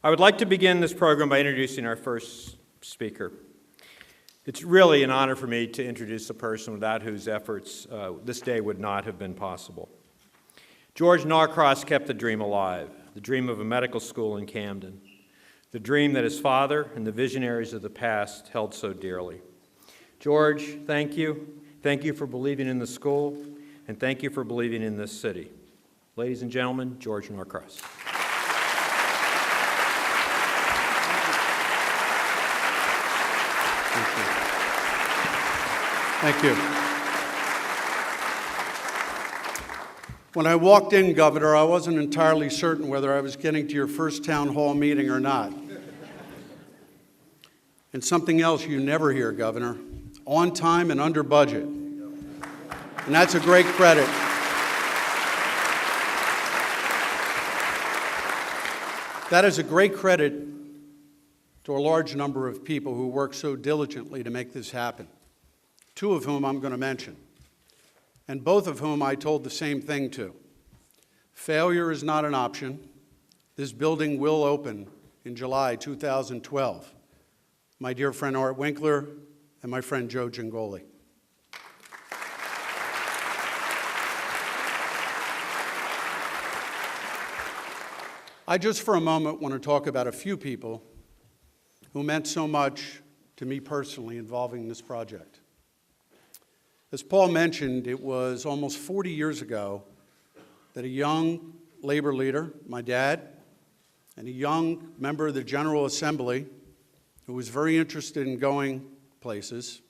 I would like to begin this program by introducing our first speaker. It's really an honor for me to introduce a person without whose efforts this day would not have been possible. George Norcross kept the dream alive, the dream of a medical school in Camden, the dream that his father and the visionaries of the past held so dearly. George, thank you. Thank you for believing in the school, and thank you for believing in this city. Ladies and gentlemen, George Norcross. Thank you. When I walked in, Governor, I wasn't entirely certain whether I was getting to your first town hall meeting or not. And something else you never hear, Governor, on time and under budget. And that's a great credit. That is a great credit to a large number of people who work so diligently to make this happen. Two of whom I'm going to mention, and both of whom I told the same thing to. Failure is not an option. This building will open in July 2012. My dear friend Art Winkler and my friend Joe Gingoli. I just for a moment want to talk about a few people who meant so much to me personally involving this project. As Paul mentioned, it was almost 40 years ago that a young labor leader, my dad, and a young member of the General Assembly who was very interested in going places,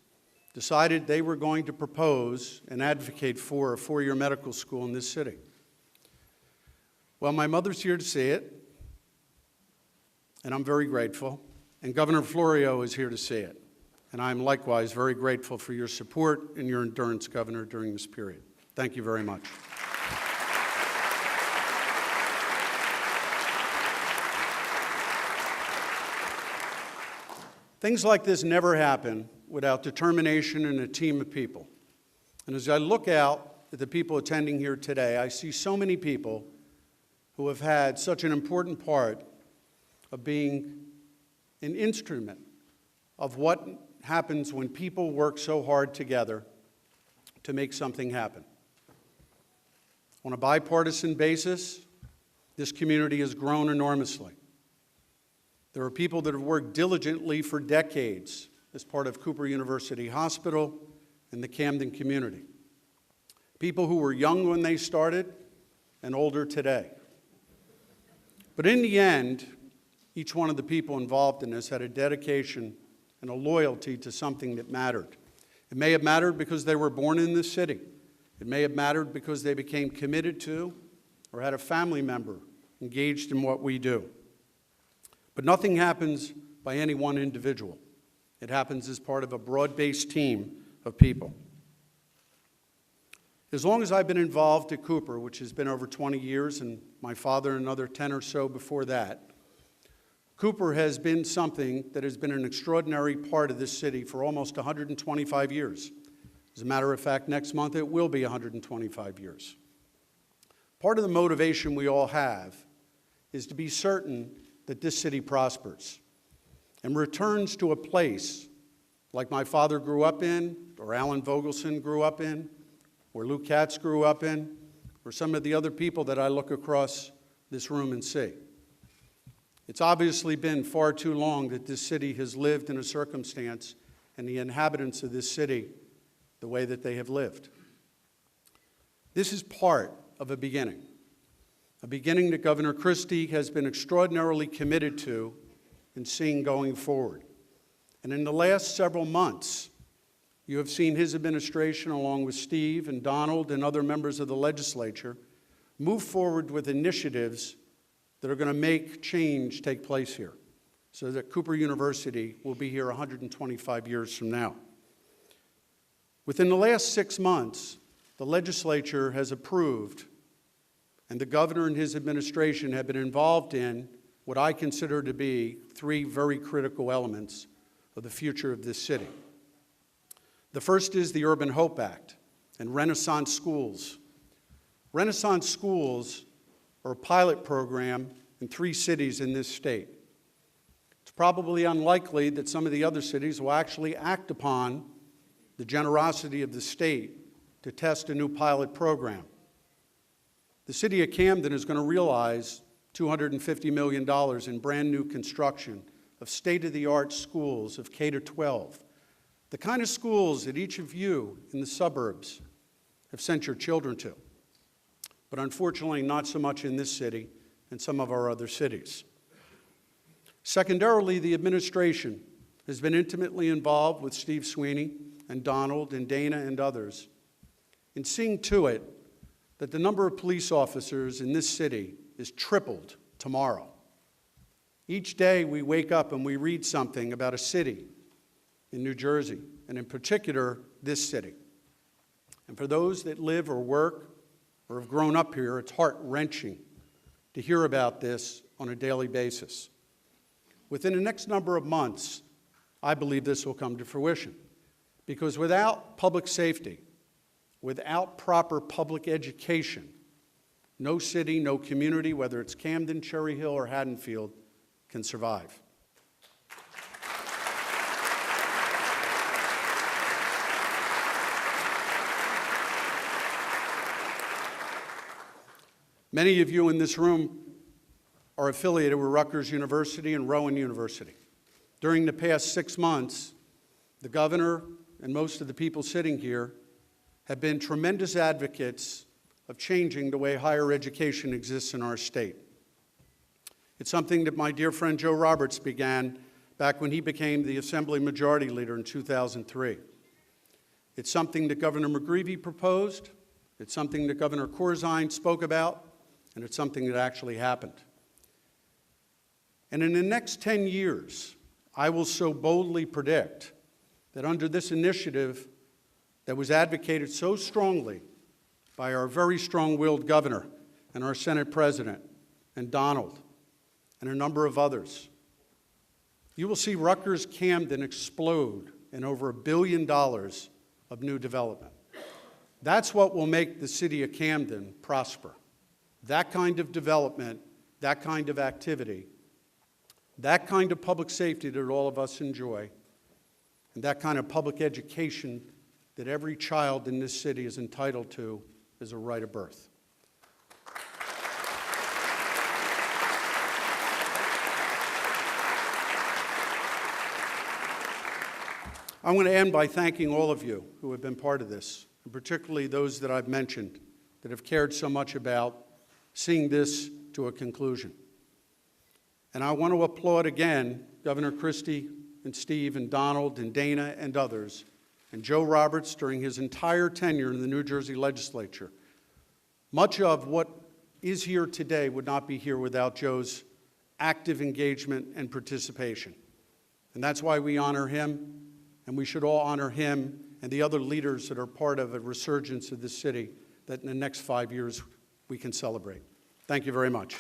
decided they were going to propose and advocate for a four-year medical school in this city. Well, my mother's here to see it, and I'm very grateful, and Governor Florio is here to see it. And I'm likewise very grateful for your support and your endurance, Governor, during this period. Thank you very much. Things like this never happen without determination and a team of people. And as I look out at the people attending here today, I see so many people who have had such an important part of being an instrument of what happens when people work so hard together to make something happen. On a bipartisan basis, this community has grown enormously. There are people that have worked diligently for decades as part of Cooper University Hospital and the Camden community. People who were young when they started and older today. But in the end, each one of the people involved in this had a dedication and a loyalty to something that mattered. It may have mattered because they were born in this city. It may have mattered because they became committed to or had a family member engaged in what we do. But nothing happens by any one individual. It happens as part of a broad-based team of people. As long as I've been involved at Cooper, which has been over 20 years, and my father another 10 or so before that, Cooper has been something that has been an extraordinary part of this city for almost 125 years. As a matter of fact, next month it will be 125 years. Part of the motivation we all have is to be certain that this city prospers and returns to a place like my father grew up in, or Alan Vogelson grew up in, or Lou Katz grew up in, or some of the other people that I look across this room and see. It's obviously been far too long that this city has lived in a circumstance and the inhabitants of this city the way that they have lived. This is part of a beginning that Governor Christie has been extraordinarily committed to and seeing going forward. And in the last several months, you have seen his administration, along with Steve and Donald and other members of the legislature, move forward with initiatives that are going to make change take place here, so that Cooper University will be here 125 years from now. Within the last 6 months, the legislature has approved, and the governor and his administration have been involved in what I consider to be 3 very critical elements of the future of this city. The first is the Urban Hope Act and Renaissance Schools. Renaissance Schools are a pilot program in 3 cities in this state: probably unlikely that some of the other cities will actually act upon the generosity of the state to test a new pilot program. The City of Camden is going to realize $250 million in brand new construction of state-of-the-art schools of K-12, the kind of schools that each of you in the suburbs have sent your children to, but unfortunately not so much in this city and some of our other cities. Secondarily, the administration has been intimately involved with Steve Sweeney and Donald and Dana and others in seeing to it that the number of police officers in this city is tripled tomorrow. Each day we wake up and we read something about a city in New Jersey, and in particular, this city. And for those that live or work or have grown up here, it's heart-wrenching to hear about this on a daily basis. Within the next number of months, I believe this will come to fruition, because without public safety, without proper public education, no city, no community, whether it's Camden, Cherry Hill, or Haddonfield, can survive. Many of you in this room are affiliated with Rutgers University and Rowan University. During the past 6 months, the governor and most of the people sitting here have been tremendous advocates of changing the way higher education exists in our state. It's something that my dear friend Joe Roberts began back when he became the Assembly Majority Leader in 2003. It's something that Governor McGreevey proposed, it's something that Governor Corzine spoke about, and it's something that actually happened. And in the next 10 years, I will so boldly predict that under this initiative that was advocated so strongly by our very strong-willed governor and our Senate President and Donald and a number of others, you will see Rutgers Camden explode in over $1 billion of new development. That's what will make the City of Camden prosper. That kind of development, that kind of activity, that kind of public safety that all of us enjoy, and that kind of public education that every child in this city is entitled to as a right of birth. I want to end by thanking all of you who have been part of this, and particularly those that I've mentioned that have cared so much about seeing this to a conclusion. And I want to applaud again Governor Christie and Steve and Donald and Dana and others, and Joe Roberts during his entire tenure in the New Jersey legislature. Much of what is here today would not be here without Joe's active engagement and participation. And that's why we honor him, and we should all honor him and the other leaders that are part of a resurgence of this city that in the next 5 years we can celebrate. Thank you very much.